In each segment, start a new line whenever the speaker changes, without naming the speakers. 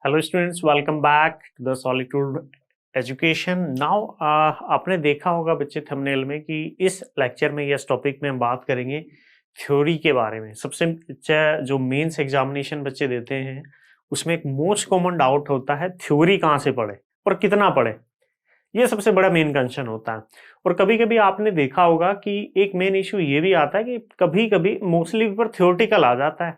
Hello students, welcome back to the solitude education. Now आपने देखा होगा बच्चे थंबनेल में कि इस लेक्चर में या इस टॉपिक में हम बात करेंगे थ्योरी के बारे में। सबसे अच्छा जो मेंस एग्जामिनेशन बच्चे देते हैं उसमें एक मोस्ट कॉमन डाउट होता है थ्योरी कहाँ से पढ़े और कितना पढ़े। ये सबसे बड़ा मेन कंसर्न होता है। और कभी कभी आपने देखा होगा कि एक मेन इशू ये भी आता है कि कभी कभी मोस्टली पेपर थ्योरेटिकल आ जाता है।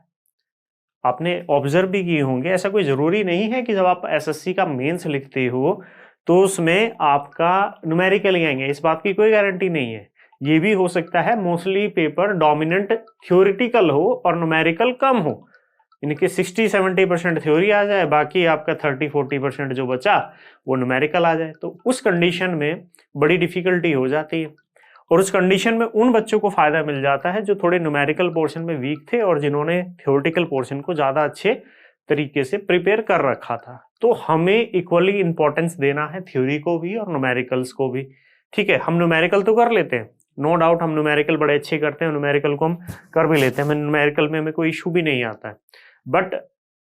आपने ऑब्जर्व भी किए होंगे, ऐसा कोई जरूरी नहीं है कि जब आप एसएससी का मेंस लिखते हो तो उसमें आपका न्यूमेरिकल ही आएंगे, इस बात की कोई गारंटी नहीं है। ये भी हो सकता है मोस्टली पेपर डोमिनेंट थ्योरेटिकल हो और न्यूमेरिकल कम हो, इनके 60-70% थ्योरी आ जाए, बाकी आपका 30-40% जो बचा वो न्यूमेरिकल आ जाए, तो उस कंडीशन में बड़ी डिफिकल्टी हो जाती है। और उस कंडीशन में उन बच्चों को फायदा मिल जाता है जो थोड़े न्यूमेरिकल पोर्शन में वीक थे और जिन्होंने थ्योरेटिकल पोर्शन को ज्यादा अच्छे तरीके से प्रिपेयर कर रखा था। तो हमें इक्वली इंपॉर्टेंस देना है थ्योरी को भी और न्यूमेरिकल्स को भी। ठीक है, हम न्यूमेरिकल तो कर लेते हैं, नो डाउट हम न्यूमेरिकल बड़े अच्छे करते हैं, न्यूमेरिकल को हम कर भी लेते हैं, हमें न्यूमेरिकल में हमें कोई इशू भी नहीं आता है। बट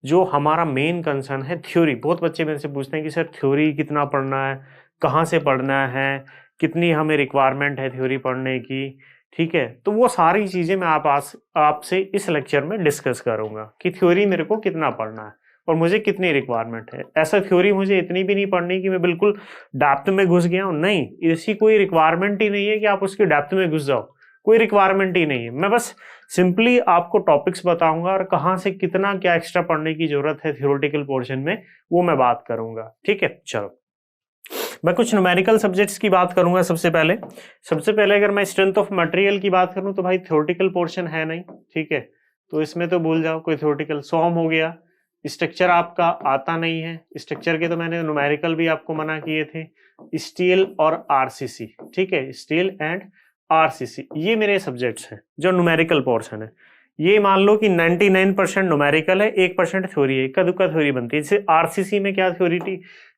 जो हमारा मेन कंसर्न है थ्योरी, बहुत बच्चे मेरे से पूछते हैं कि सर थ्योरी कितना पढ़ना है, कहाँ से पढ़ना है, कितनी हमें रिक्वायरमेंट है थ्योरी पढ़ने की। ठीक है, तो वो सारी चीजें मैं आपसे इस लेक्चर में डिस्कस करूंगा कि थ्योरी मेरे को कितना पढ़ना है और मुझे कितनी रिक्वायरमेंट है। ऐसा थ्योरी मुझे इतनी भी नहीं पढ़नी कि मैं बिल्कुल डेप्थ में घुस गया हूं, नहीं, इसकी कोई रिक्वायरमेंट ही नहीं है कि आप उसकी डेप्थ में घुस जाओ, कोई रिक्वायरमेंट ही नहीं है। मैं बस सिंपली आपको टॉपिक्स बताऊंगा और कहाँ से कितना क्या एक्स्ट्रा पढ़ने की जरूरत है थ्योरेटिकल पोर्शन में, वो मैं बात करूंगा। ठीक है, चलो मैं कुछ न्यूमेरिकल सब्जेक्ट्स की बात करूंगा। सबसे पहले अगर मैं स्ट्रेंथ ऑफ मटेरियल की बात करूं तो भाई थ्योरेटिकल पोर्शन है नहीं, ठीक है, तो इसमें तो भूल जाओ कोई थ्योरेटिकल। सॉम हो गया, स्ट्रक्चर आपका आता नहीं है, स्ट्रक्चर के तो मैंने न्यूमेरिकल भी आपको मना किए थे। स्टील और आरसीसी, ठीक है, स्टील एंड आरसीसी, ये मेरे सब्जेक्ट्स हैं जो न्यूमेरिकल पोर्शन है। ये मान लो कि 99% न्यूमेरिकल है, 1% थ्योरी है, इक्का दुक्का थ्योरी बनती है। जैसे आरसीसी में क्या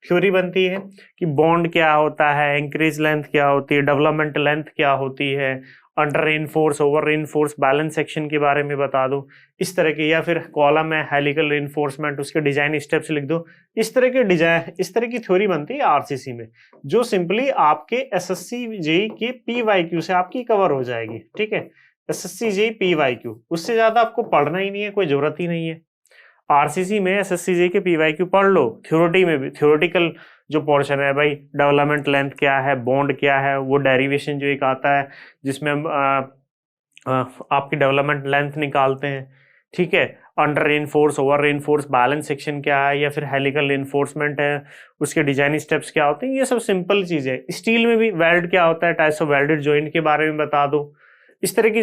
थ्योरी बनती है कि बॉन्ड क्या होता है, इंक्रीज लेंथ क्या होती है, डेवलपमेंट लेंथ क्या होती है, under reinforce, over reinforce, balance section के बारे में बता दो, इस तरह के। या फिर कॉलम है हेलिकल रेनफोर्समेंट, उसके डिजाइन स्टेप्स लिख दो। इस तरह के डिजाइन, इस तरह की थ्योरी बनती है आरसीसी में, जो सिंपली आपके एसएससी जेई के पीवाईक्यू से आपकी कवर हो जाएगी। ठीक है, एसएससी जेई पीवाईक्यू, उससे ज्यादा आपको पढ़ना ही नहीं है, कोई जरूरत ही नहीं है। आरसीसी में एसएससी जेई के पीवाईक्यू पढ़ लो, थ्योरेटी में भी थ्योरेटिकल जो पोर्शन है भाई, डेवलपमेंट लेंथ क्या है, बॉन्ड क्या है, वो डेरिवेशन जो एक आता है जिसमें हम आपकी डेवलपमेंट लेंथ निकालते हैं। ठीक है, under reinforce, over reinforce, balance section क्या है, या फिर हेलिकल रेनफोर्समेंट है, उसके डिजाइन स्टेप्स क्या होते हैं, ये सब सिंपल चीजें है। स्टील में भी वेल्ड क्या होता है, टाइप्स ऑफ वेल्डेड जॉइंट के बारे में बता दो। इस तरह की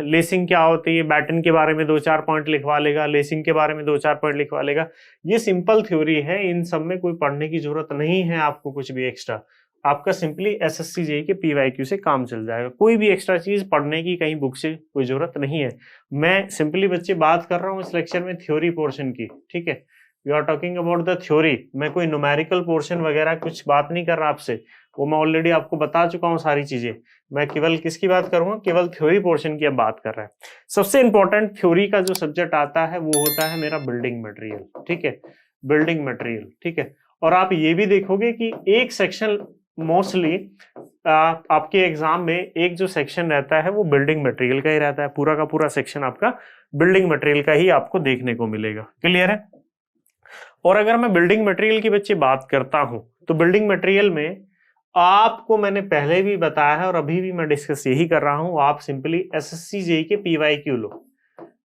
लेसिंग क्या होती है, बैटन के बारे में 2-4 पॉइंट लिखवा लेगा, लेसिंग के बारे में 2-4 पॉइंट लिखवा लेगा। ये सिंपल थ्योरी है, इन सब में कोई पढ़ने की जरूरत नहीं है आपको कुछ भी एक्स्ट्रा। आपका सिंपली एसएससी जेई के पीवाईक्यू से काम चल जाएगा, कोई भी एक्स्ट्रा चीज पढ़ने की कहीं बुक से कोई जरूरत नहीं है। मैं सिंपली बच्चे बात कर रहा हूँ इस लेक्चर में थ्योरी पोर्शन की। ठीक है, we are talking about the theory, मैं कोई न्यूमेरिकल पोर्शन वगैरह कुछ बात नहीं कर रहा आपसे, वो मैं ऑलरेडी आपको बता चुका हूँ सारी चीजें। मैं केवल किसकी बात करूंगा, केवल थ्योरी पोर्शन की अब बात कर रहे हैं। सबसे इंपॉर्टेंट थ्योरी का जो सब्जेक्ट आता है वो होता है मेरा बिल्डिंग मटेरियल। ठीक है, बिल्डिंग मटेरियल, ठीक है। और आप ये भी देखोगे कि एक सेक्शन मोस्टली आपके एग्जाम में एक जो सेक्शन रहता है वो बिल्डिंग मटेरियल का ही रहता है, पूरा का पूरा सेक्शन आपका बिल्डिंग मटेरियल का ही आपको देखने को मिलेगा। क्लियर है? और अगर मैं बिल्डिंग मटेरियल की बच्चे बात करता हूं तो बिल्डिंग मटेरियल में आपको मैंने पहले भी बताया है और अभी भी मैं डिस्कस यही कर रहा हूं, आप सिंपली एसएससी जेई के पीवाईक्यू लो,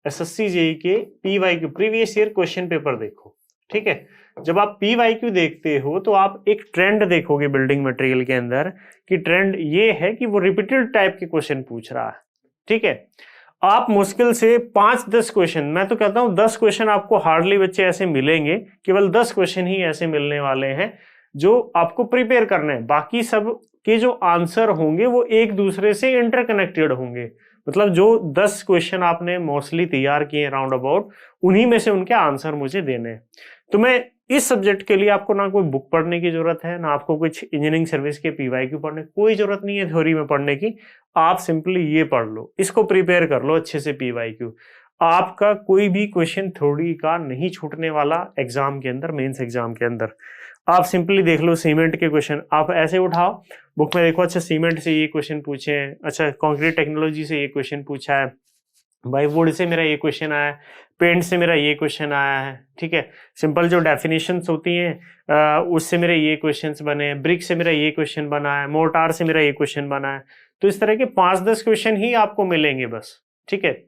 एसएससी जेई के PYQ previous year question paper देखो। ठीक है, जब आप पीवाईक्यू देखते हो तो आप एक ट्रेंड देखोगे बिल्डिंग मटेरियल के अंदर, कि ट्रेंड ये है कि वो रिपीटेड टाइप के क्वेश्चन पूछ रहा है। ठीक है, आप मुश्किल से 5-10 क्वेश्चन, मैं तो कहता हूं 10 क्वेश्चन आपको हार्डली बच्चे ऐसे मिलेंगे, केवल 10 क्वेश्चन ही ऐसे मिलने वाले हैं जो आपको प्रिपेयर करने हैं। बाकी सब के जो आंसर होंगे वो एक दूसरे से इंटरकनेक्टेड होंगे, मतलब जो 10 क्वेश्चन आपने मोस्टली तैयार किए राउंड अबाउट, उन्हीं में से उनके आंसर मुझे देने हैं। तो मैं इस सब्जेक्ट के लिए आपको ना कोई बुक पढ़ने की जरूरत है, ना आपको कुछ इंजीनियरिंग सर्विस के पीवाईक्यू पढ़ने, कोई जरूरत नहीं है थ्योरी में पढ़ने की। आप सिंपली ये पढ़ लो, इसको प्रिपेयर कर लो अच्छे से पीवाईक्यू। आपका कोई भी क्वेश्चन थ्योरी का नहीं छूटने वाला एग्जाम के अंदर, मेंस एग्जाम के अंदर। आप सिंपली देख लो सीमेंट के क्वेश्चन, आप ऐसे उठाओ बुक में, देखो अच्छा सीमेंट से ये क्वेश्चन पूछे हैं, अच्छा कंक्रीट टेक्नोलॉजी से ये क्वेश्चन पूछा है भाई, वुड से मेरा ये क्वेश्चन आया है, पेंट से मेरा ये क्वेश्चन आया है, ठीक है। सिंपल जो डेफिनेशंस होती हैं उससे मेरे ये क्वेश्चंस बने हैं, ब्रिक से मेरा ये क्वेश्चन बना है, मोर्टार से मेरा ये क्वेश्चन बना है। तो इस तरह के 5-10 क्वेश्चन ही आपको मिलेंगे बस, ठीक है।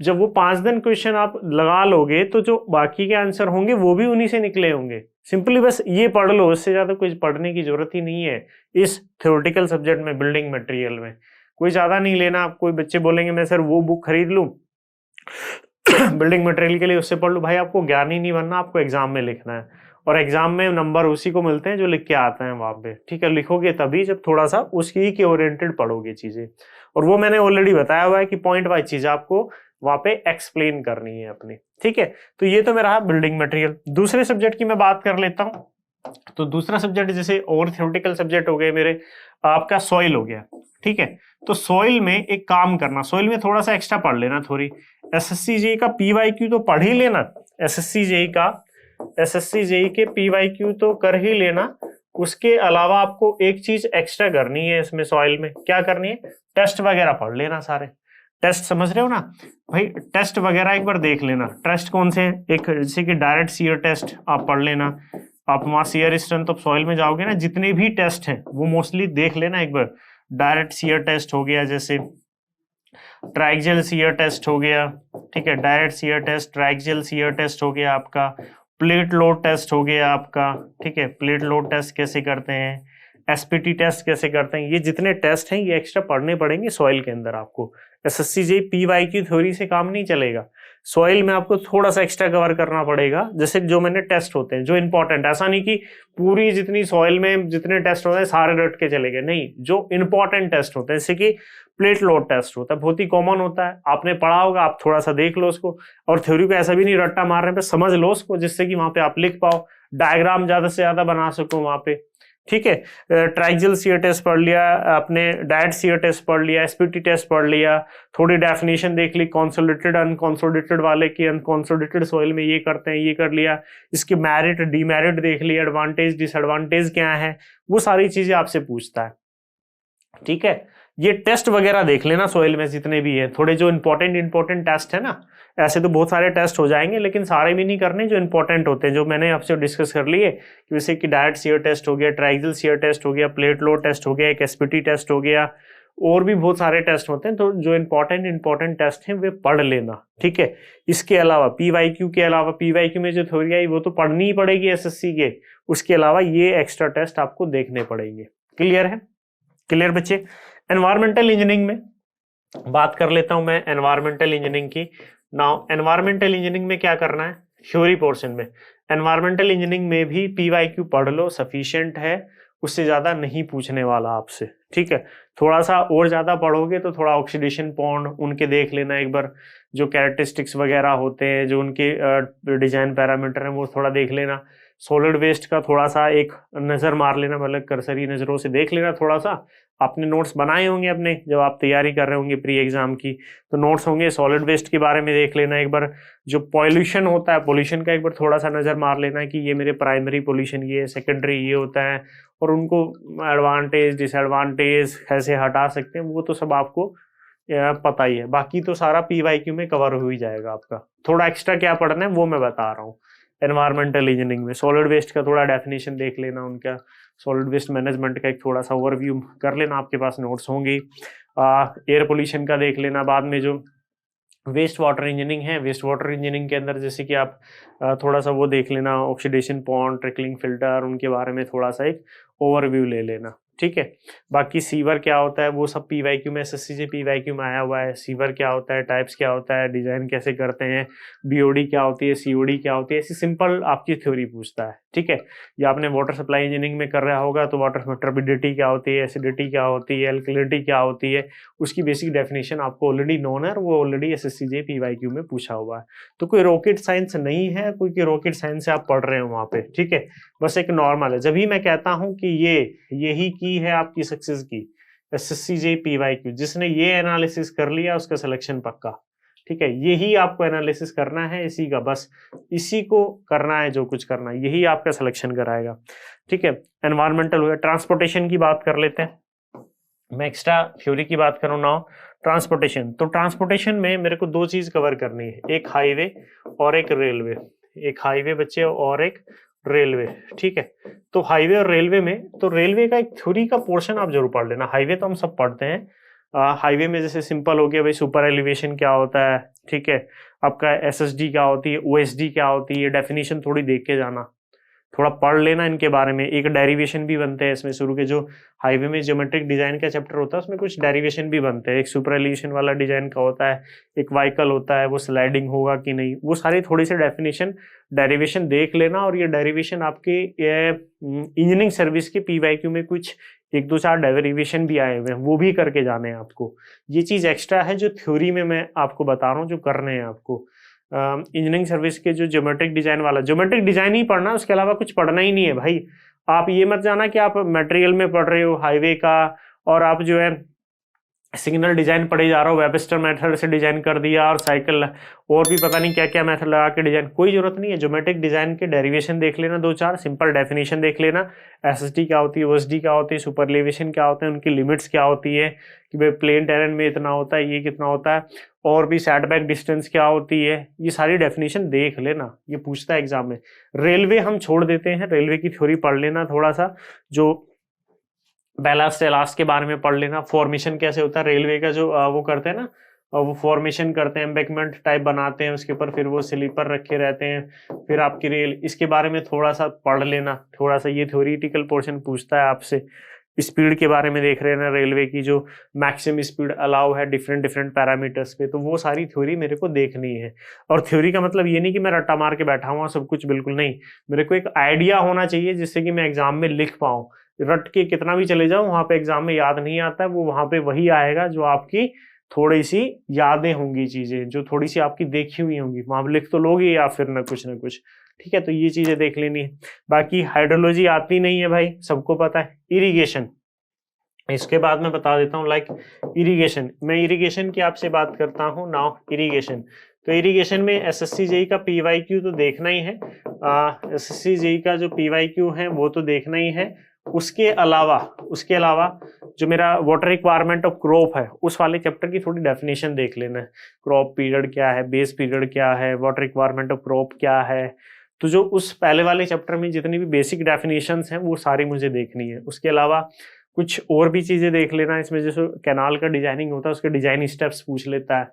जब वो 5-10 क्वेश्चन आप लगा लोगे तो जो बाकी के आंसर होंगे वो भी उन्हीं से निकले होंगे। सिंपली बस ये पढ़ लो, इससे ज्यादा कुछ पढ़ने की जरूरत ही नहीं है इस थ्योरेटिकल सब्जेक्ट में, बिल्डिंग मटेरियल में। कोई ज्यादा नहीं लेना। आप कोई बच्चे बोलेंगे मैं सर वो बुक खरीद लूं बिल्डिंग मटेरियल के लिए, उससे पढ़ लूं, भाई आपको ज्ञान ही नहीं बनना, आपको एग्जाम में लिखना है, और एग्जाम में नंबर उसी को मिलते हैं जो लिख के आते हैं वहां पे, ठीक है। लिखोगे तभी जब थोड़ा सा उसकी के ओरिएंटेड पढ़ोगे चीजें, और वो मैंने ऑलरेडी बताया हुआ है कि पॉइंट वाइज चीज आपको वहां पे एक्सप्लेन करनी है अपनी, ठीक है। तो ये तो मेरा बिल्डिंग मटेरियल। दूसरे सब्जेक्ट की मैं बात कर लेता हूँ। तो दूसरा सब्जेक्ट जैसे और थ्योरेटिकल सब्जेक्ट हो गए मेरे, आपका सॉइल हो गया, ठीक है। तो सॉइल में एक काम करना, सॉइल में थोड़ा सा एक्स्ट्रा पढ़ लेना थोड़ी। एसएससी जेईई का पीवाईक्यू तो पढ़ ही लेना, एसएससी जेईई के पीवाईक्यू तो कर ही लेना। उसके अलावा आपको एक चीज एक्स्ट्रा करनी है इसमें, सॉइल में क्या करनी है, टेस्ट वगैरह पढ़ लेना सारे। टेस्ट समझ रहे हो ना भाई, टेस्ट वगैरह एक बार देख लेना। टेस्ट कौन से हैं, एक जैसे कि डायरेक्ट सीयर टेस्ट आप पढ़ लेना। आप वहां सीयर स्ट्रेंथ ऑफ सॉइल में जाओगे ना, जितने भी टेस्ट हैं वो मोस्टली देख लेना एक बार। डायरेक्ट सीयर टेस्ट हो गया, जैसे ट्राइक्सियल सीयर टेस्ट हो गया, ठीक है, direct shear test, triaxial shear test हो गया आपका, प्लेट लोड टेस्ट हो गया आपका, ठीक है। प्लेट लोड टेस्ट कैसे करते हैं, एसपीटी टेस्ट कैसे करते हैं, ये जितने टेस्ट हैं ये एक्स्ट्रा पढ़ने पड़ेंगे सॉइल के अंदर आपको। एसएससी जेईई पीवाईक्यू थ्योरी से काम नहीं चलेगा, सॉइल में आपको थोड़ा सा एक्स्ट्रा कवर करना पड़ेगा। जैसे जो मैंने टेस्ट होते हैं जो इंपॉर्टेंट, ऐसा नहीं कि पूरी जितनी सॉइल में जितने टेस्ट होते हैं सारे रट के चले गए, नहीं, जो इंपॉर्टेंट टेस्ट होते हैं, जैसे कि प्लेट लोड टेस्ट होता है, बहुत ही कॉमन होता है, आपने पढ़ा होगा, आप थोड़ा सा देख लो उसको, और थ्योरी को ऐसा भी नहीं रट्टा मारने पे समझ लो उसको, जिससे कि वहां पे आप लिख पाओ, डायग्राम ज्यादा से ज्यादा बना सको वहां पे, ठीक है। ट्राइक्सियल सीयर टेस्ट पढ़ लिया आपने, डायरेक्ट सीयर टेस्ट पढ़ लिया, एसपीटी टेस्ट पढ़ लिया, थोड़ी डेफिनेशन देख ली कंसोलिडेटेड अनकंसोलिडेटेड वाले की, अनकंसोलिडेटेड सॉइल में ये करते हैं, ये कर लिया, इसकी मेरिट डीमेरिट देख लिया, एडवांटेज डिसएडवांटेज क्या है, वो सारी चीजें आपसे पूछता है, ठीक है। ये टेस्ट वगैरह देख लेना सॉइल में जितने भी है, थोड़े जो इंपॉर्टेंट टेस्ट है ना, ऐसे तो बहुत सारे टेस्ट हो जाएंगे लेकिन सारे भी नहीं करने, जो इंपॉर्टेंट होते हैं जो मैंने आपसे डिस्कस कर लिए, जैसे कि डायरेक्ट सीयर टेस्ट हो गया, ट्राइक्सियल सीयर टेस्ट हो गया, प्लेट लोड टेस्ट हो गया, एक एसपीटी टेस्ट हो गया, और भी बहुत सारे टेस्ट होते हैं। तो जो इंपॉर्टेंट टेस्ट हैं वे पढ़ लेना, ठीक है। इसके अलावा पीवाईक्यू के अलावा, पीवाईक्यू में जो थ्योरी आई वो तो पढ़नी ही पड़ेगी एसएससी के, उसके अलावा ये एक्स्ट्रा टेस्ट आपको देखने पड़ेंगे। क्लियर है? क्लियर बच्चे? एनवायरमेंटल इंजीनियरिंग में बात कर लेता हूं मैं, एनवायरमेंटल इंजीनियरिंग की। नाउ एनवायरमेंटल इंजीनियरिंग में क्या करना है, थ्योरी पोर्शन में एनवायरमेंटल इंजीनियरिंग में भी पीवाईक्यू पढ़ लो, सफिशिएंट है, उससे ज्यादा नहीं पूछने वाला आपसे, ठीक है। थोड़ा सा और ज्यादा पढ़ोगे तो थोड़ा ऑक्सीडेशन पॉन्ड उनके देख लेना एक बार, जो कैरेक्टरिस्टिक्स वगैरह होते हैं, जो उनके डिजाइन पैरामीटर हैं वो थोड़ा देख लेना। सॉलिड वेस्ट का थोड़ा सा एक नजर मार लेना, मतलब करसरी नजरों से देख लेना थोड़ा सा। आपने नोट्स बनाए होंगे अपने, जब आप तैयारी कर रहे होंगे प्री एग्जाम की, तो नोट्स होंगे, सॉलिड वेस्ट के बारे में देख लेना एक बार। जो पॉल्यूशन होता है, पॉल्यूशन का एक बार थोड़ा सा नजर मार लेना कि ये मेरे प्राइमरी पॉल्यूशन ये, सेकेंडरी ये होता है, और उनको एडवांटेज डिसएडवांटेज कैसे हटा सकते हैं वो तो सब आपको पता ही है। बाकी तो सारा पीवाईक्यू में कवर हो ही जाएगा आपका। थोड़ा एक्स्ट्रा क्या पढ़ना है वो मैं बता रहा हूँ। एनवायरमेंटल इंजीनियरिंग में सॉलिड वेस्ट का थोड़ा डेफिनेशन देख लेना, उनका सॉलिड वेस्ट मैनेजमेंट का एक थोड़ा सा ओवरव्यू कर लेना, आपके पास नोट्स होंगे। एयर पोल्यूशन का देख लेना। बाद में जो वेस्ट वाटर इंजीनियरिंग है, वेस्ट वाटर इंजीनियरिंग के अंदर जैसे कि आप थोड़ा सा वो देख लेना, ऑक्सीडेशन पॉन्ड, ट्रिकलिंग फिल्टर, उनके बारे में थोड़ा सा एक ओवरव्यू ले लेना, ठीक है। बाकी सीवर क्या होता है वो सब पीवाईक्यू में, एसएससी से पीवाईक्यू में आया हुआ है। सीवर क्या होता है, टाइप्स क्या होता है, डिजाइन कैसे करते हैं, बीओडी क्या होती है, सीओडी क्या होती है, ऐसी सिंपल आपकी थ्योरी पूछता है, ठीक है। या आपने वाटर सप्लाई इंजीनियरिंग में कर रहा होगा तो वाटर में टर्बिडिटी क्या होती है, एसिडिटी क्या होती है, एल्कलिनिटी क्या होती है, उसकी बेसिक डेफिनेशन आपको ऑलरेडी नोन है, वो ऑलरेडी एसएससी से पीवाईक्यू में पूछा हुआ है। तो कोई रॉकेट साइंस नहीं है, कोई रॉकेट साइंस से आप पढ़ रहे हो वहां पे, ठीक है। बस एक नॉर्मल है। जब भी मैं कहता हूं कि यही की है आपकी सक्सेस की, एसएससी जेईई पीवाईक्यू, जिसने ये एनालिसिस कर लिया उसका सिलेक्शन पक्का, ठीक है, यही आपको एनालिसिस करना है इसी का, बस इसी को करना है, जो कुछ करना है यही आपका सिलेक्शन कराएगा। ठीक है, एनवायरमेंटल हो गया। ट्रांसपोर्टेशन की बात कर लेते हैं, मैं एक्स्ट्रा थ्योरी की बात करूँ नाउ। ट्रांसपोर्टेशन, तो ट्रांसपोर्टेशन में मेरे को दो चीज कवर करनी है, एक हाईवे और एक रेलवे। एक हाईवे बच्चे और एक रेलवे। ठीक है, तो हाईवे और रेलवे में, तो रेलवे का एक थ्योरी का पोर्शन आप जरूर पढ़ लेना। हाईवे तो हम सब पढ़ते हैं, हाईवे में जैसे सिंपल हो गया भाई, सुपर एलिवेशन क्या होता है, ठीक है, आपका एसएसडी क्या होती है, ओएसडी क्या होती है, डेफिनेशन थोड़ी देख के जाना, थोड़ा पढ़ लेना इनके बारे में। एक डेरिवेशन भी बनते हैं इसमें, शुरू के जो हाईवे में ज्योमेट्रिक डिजाइन का चैप्टर होता है उसमें कुछ डेरिवेशन भी बनते हैं। एक सुपर एलिवेशन वाला डिजाइन का होता है, एक व्हीकल होता है, वो स्लाइडिंग होगा कि नहीं, वो सारी थोड़ी सी डेफिनेशन डेरिवेशन देख लेना। और ये डेरिवेशन आपके इंजीनियरिंग सर्विस के पीवाईक्यू में कुछ एक दो चार डेरिवेशन भी आए हुए हैं, वो भी करके जाने हैं आपको। ये चीज एक्स्ट्रा है जो थ्योरी में मैं आपको बता रहा हूँ, जो करने हैं आपको। इंजीनियरिंग सर्विस के जो ज्योमेट्रिक डिजाइन वाला, ज्योमेट्रिक डिजाइन ही पढ़ना, उसके अलावा कुछ पढ़ना ही नहीं है भाई। आप ये मत जाना कि आप मटेरियल में पढ़ रहे हो हाईवे का और आप जो है सिग्नल डिजाइन पढ़े जा रहा हो, वेबस्टर मेथड से डिजाइन कर दिया और साइकिल और भी पता नहीं क्या क्या मेथड लगा के डिजाइन, कोई जरूरत नहीं है। ज्योमेट्रिक डिजाइन के डेरिवेशन देख लेना, दो चार सिंपल डेफिनेशन देख लेना, एसएसडी क्या होती है, ओएसडी क्या होती है, सुपर एलिवेशन क्या होते हैं, उनकी लिमिट्स क्या होती है कि भाई प्लेन टेरेन में इतना होता है, ये कितना होता है, और भी सेटबैक डिस्टेंस क्या होती है, ये सारी डेफिनेशन देख लेना, ये पूछता है एग्जाम में। रेलवे हम छोड़ देते हैं, रेलवे की थ्योरी पढ़ लेना थोड़ा सा, जो बैलास्ट एलास्ट के बारे में पढ़ लेना। फॉर्मेशन कैसे होता है रेलवे का, जो वो करते हैं ना, वो फॉर्मेशन करते हैं, एम्बैंकमेंट टाइप बनाते हैं उसके ऊपर, फिर वो स्लीपर रखे रहते हैं, फिर आपकी रेल, इसके बारे में थोड़ा सा पढ़ लेना, थोड़ा सा ये थ्योरेटिकल पोर्शन पूछता है आपसे। स्पीड के बारे में देख रहे हैं ना रेलवे की, जो मैक्सिमम स्पीड अलाउ है डिफरेंट डिफरेंट पैरामीटर्स पे, तो वो सारी थ्योरी मेरे को देखनी है। और थ्योरी का मतलब ये नहीं कि मैं रट्टा मार के बैठा हुआ सब कुछ, बिल्कुल नहीं, मेरे को एक आइडिया होना चाहिए जिससे कि मैं एग्जाम में लिख पाऊँ। रट के कितना भी चले जाऊं, वहां पे एग्जाम में याद नहीं आता है, वो वहां पे वही आएगा जो आपकी थोड़ी सी यादें होंगी, चीजें जो थोड़ी सी आपकी देखी हुई होंगी, वहां लिख तो लोगे या फिर ना कुछ। ठीक है, तो ये चीजें देख लेनी है। बाकी हाइड्रोलॉजी आती नहीं है भाई, सबको पता है। इरिगेशन, इसके बाद मैं बता देता हूँ, लाइक इरिगेशन, मैं इरिगेशन की आपसे बात करता हूँ नाउ। इरिगेशन, तो इरिगेशन में एसएससी जेई का पीवाईक्यू तो देखना ही है, एसएससी जेई का जो पीवाईक्यू है वो तो देखना ही है। उसके अलावा जो मेरा वाटर रिक्वायरमेंट ऑफ क्रॉप है, उस वाले चैप्टर की थोड़ी डेफिनेशन देख लेना है। क्रॉप पीरियड क्या है, बेस पीरियड क्या है, वाटर रिक्वायरमेंट ऑफ क्रॉप क्या है, तो जो उस पहले वाले चैप्टर में जितनी भी बेसिक डेफिनेशंस हैं वो सारी मुझे देखनी है। उसके अलावा कुछ और भी चीजें देख लेना इसमें, जैसे कैनाल का डिजाइनिंग होता है, उसके डिजाइन स्टेप्स पूछ लेता है,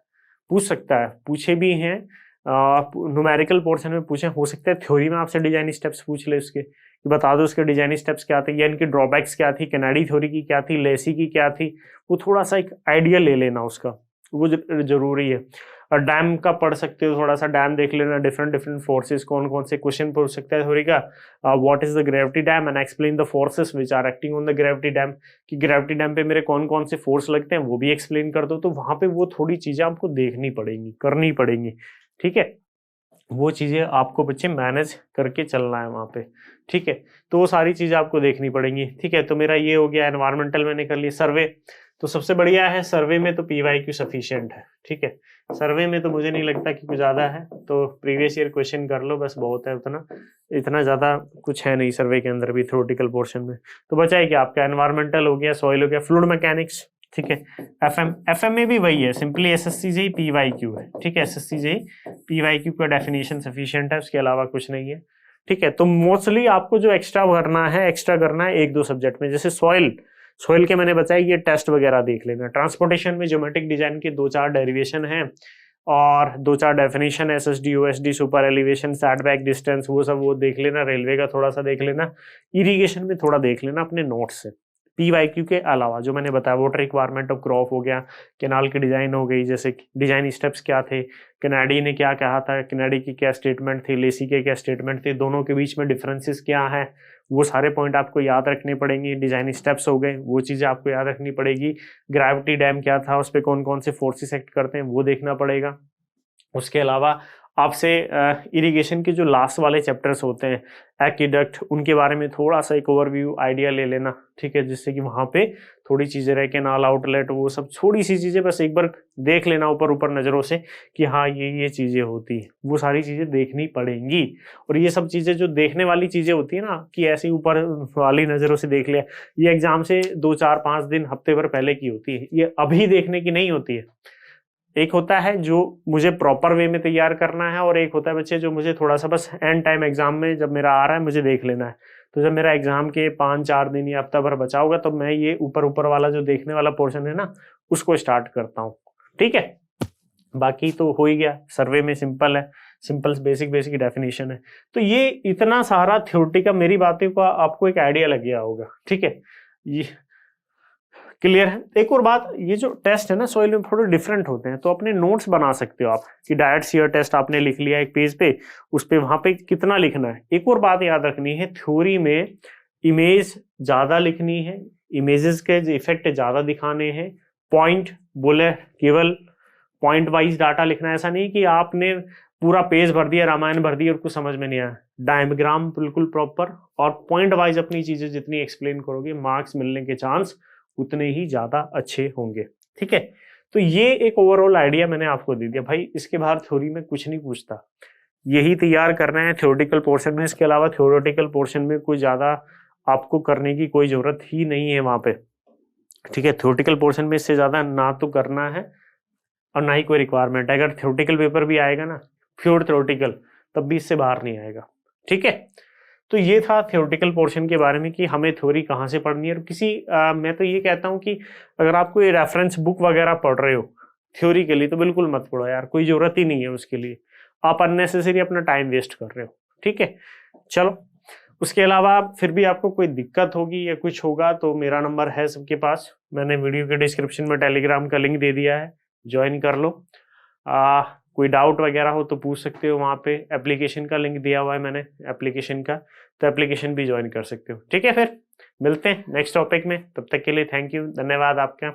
पूछ सकता है, पूछे भी हैं, न्यूमेरिकल पोर्शन में पूछे, हो सकता है थ्योरी में आपसे डिजाइन स्टेप्स पूछ ले उसके, कि बता दो उसके डिजाइन स्टेप्स क्या थे, या इनकी ड्रॉबैक्स क्या थी, कैनेडी थ्योरी की क्या थी, लेसी की क्या थी, वो थोड़ा सा एक आइडिया ले लेना उसका, वो जरूरी है। और डैम का पढ़ सकते हो, थोड़ा सा डैम देख लेना, डिफरेंट फोर्सेस, कौन कौन से क्वेश्चन पूछ सकता है थ्योरी का। What is the gravity dam and explain the forces which are acting on the gravity dam, कि ग्रेविटी डैम पे मेरे कौन कौन से फोर्स लगते हैं वो भी एक्सप्लेन कर दो। तो वहां पे वो थोड़ी चीजें आपको देखनी पड़ेंगी, करनी पड़ेंगी। ठीक है, वो चीजें आपको बच्चे मैनेज करके चलना है वहां पे। ठीक है, तो वो सारी चीजें आपको देखनी पड़ेंगी। ठीक है, तो मेरा ये हो गया, एनवायरमेंटल मैंने कर लिया। सर्वे तो सबसे बढ़िया है, सर्वे में तो पीवाईक्यू सफिशिएंट है। ठीक है, सर्वे में तो मुझे नहीं लगता कि कुछ ज्यादा है, तो प्रीवियस ईयर क्वेश्चन कर लो बस, बहुत है, उतना इतना ज्यादा कुछ है नहीं सर्वे के अंदर भी, थ्योरेटिकल पोर्शन में। तो बचा है क्या आपका, एनवायरमेंटल हो गया, सॉइल हो गया, फ्लूइड मैकेनिक्स। ठीक है, एफएम में भी वही है, सिंपली एसएससी जेई पीवाईक्यू है। ठीक है, एसएससी जेई पीवाईक्यू का डेफिनेशन सफिशिएंट है, उसके अलावा कुछ नहीं है। ठीक है, तो मोस्टली आपको जो एक्स्ट्रा करना है एक दो सब्जेक्ट में, जैसे सॉइल के मैंने बताया, ये टेस्ट वगैरह देख लेना। ट्रांसपोर्टेशन में ज्योमेट्रिक डिजाइन के दो चार डेरिवेशन हैं और दो चार definition, SSD, OSD, super elevation, setback distance, वो सब वो देख लेना। रेलवे का थोड़ा सा देख लेना, इरिगेशन में थोड़ा देख लेना अपने नोट्स से। पीवाईक्यू के अलावा जो मैंने बताया, वाटर रिक्वायरमेंट ऑफ क्रॉप हो गया, कैनाल की डिजाइन हो गई, जैसे डिजाइन स्टेप्स क्या थे, कैनेडी ने क्या कहा था, कैनेडी की क्या स्टेटमेंट थी, लेसी के क्या स्टेटमेंट थे, दोनों के बीच में डिफरेंसेस क्या है, वो सारे पॉइंट आपको याद रखने पड़ेंगे। डिजाइन स्टेप्स हो गए, वो चीजें आपको याद रखनी पड़ेगी। ग्रेविटी डैम क्या था, उस पर कौन कौन से फोर्सेस एक्ट करते हैं वो देखना पड़ेगा। उसके अलावा आपसे इरिगेशन के जो लास्ट वाले चैप्टर्स होते हैं, एक्विडक्ट, उनके बारे में थोड़ा सा एक ओवरव्यू आइडिया ले लेना, ठीक है, जिससे कि वहाँ पे थोड़ी चीज़ें रह, कैनाल आउटलेट, वो सब थोड़ी सी चीज़ें बस एक बार देख लेना ऊपर ऊपर नज़रों से कि हाँ ये चीज़ें होती है, वो सारी चीज़ें देखनी पड़ेंगी। और ये सब चीज़ें जो देखने वाली चीज़ें होती है ना, कि ऐसे ऊपर वाली नज़रों से देख लिया, ये एग्जाम से 2-4-5 दिन हफ्ते भर पहले की होती है, ये अभी देखने की नहीं होती है। एक होता है जो मुझे प्रॉपर वे में तैयार करना है, और एक होता है बच्चे जो मुझे थोड़ा सा बस एंड टाइम एग्जाम में जब मेरा आ रहा है मुझे देख लेना है। तो जब मेरा एग्जाम के 5-4 दिन या हफ्ता भर बचा होगा, तो मैं ये ऊपर ऊपर वाला जो देखने वाला पोर्शन है ना, उसको स्टार्ट करता हूँ, ठीक है। बाकी तो हो ही गया, सर्वे में सिंपल है, सिंपल बेसिक डेफिनेशन है। तो ये इतना सारा थ्योरी का मेरी बातें का आपको एक आइडिया लग गया होगा, ठीक है, ये क्लियर है। एक और बात, ये जो टेस्ट है ना सॉइल में थोड़े डिफरेंट होते हैं, तो अपने नोट्स बना सकते हो आप कि डायरेक्ट शीयर टेस्ट आपने लिख लिया एक पेज पे, उस पे वहां पे कितना लिखना है। एक और बात याद रखनी है, थ्योरी में इमेज ज्यादा लिखनी है, इमेजेस के इफेक्ट ज्यादा दिखाने हैं, पॉइंट बोले केवल पॉइंट वाइज डाटा लिखना है। ऐसा नहीं कि आपने पूरा पेज भर दिया, रामायण भर दी और कुछ समझ में नहीं आया। डायग्राम बिल्कुल प्रॉपर और पॉइंट वाइज अपनी चीजें जितनी एक्सप्लेन करोगे, मार्क्स मिलने के चांस उतने ही ज्यादा अच्छे होंगे, ठीक है। तो ये एक ओवरऑल आइडिया मैंने आपको दे दिया भाई, इसके बाहर थ्योरी में कुछ नहीं पूछता, यही तैयार करना है थ्योरेटिकल पोर्शन में। इसके अलावा थ्योरेटिकल पोर्शन में कोई ज्यादा आपको करने की कोई जरूरत ही नहीं है वहां पे, ठीक है। थ्योरेटिकल पोर्शन में इससे ज्यादा ना तो करना है और ना ही कोई रिक्वायरमेंट है। अगर थ्योरेटिकल पेपर भी आएगा ना, प्योर थ्योरेटिकल, तब भी इससे बाहर नहीं आएगा, ठीक है। तो ये था थ्योरेटिकल पोर्शन के बारे में कि हमें थ्योरी कहाँ से पढ़नी है। और मैं तो ये कहता हूँ कि अगर आप कोई रेफरेंस बुक वगैरह पढ़ रहे हो थ्योरी के लिए, तो बिल्कुल मत पढ़ो यार, कोई जरूरत ही नहीं है उसके लिए, आप अननेसेसरी अपना टाइम वेस्ट कर रहे हो, ठीक है। चलो, उसके अलावा फिर भी आपको कोई दिक्कत होगी या कुछ होगा तो मेरा नंबर है सबके पास, मैंने वीडियो के डिस्क्रिप्शन में टेलीग्राम का लिंक दे दिया है, ज्वाइन कर लो। कोई डाउट वगैरह हो तो पूछ सकते हो, वहाँ पे एप्लीकेशन का लिंक दिया हुआ है मैंने एप्लीकेशन का, तो एप्लीकेशन भी ज्वाइन कर सकते हो, ठीक है। फिर मिलते हैं नेक्स्ट टॉपिक में, तब तक के लिए थैंक यू, धन्यवाद आपका।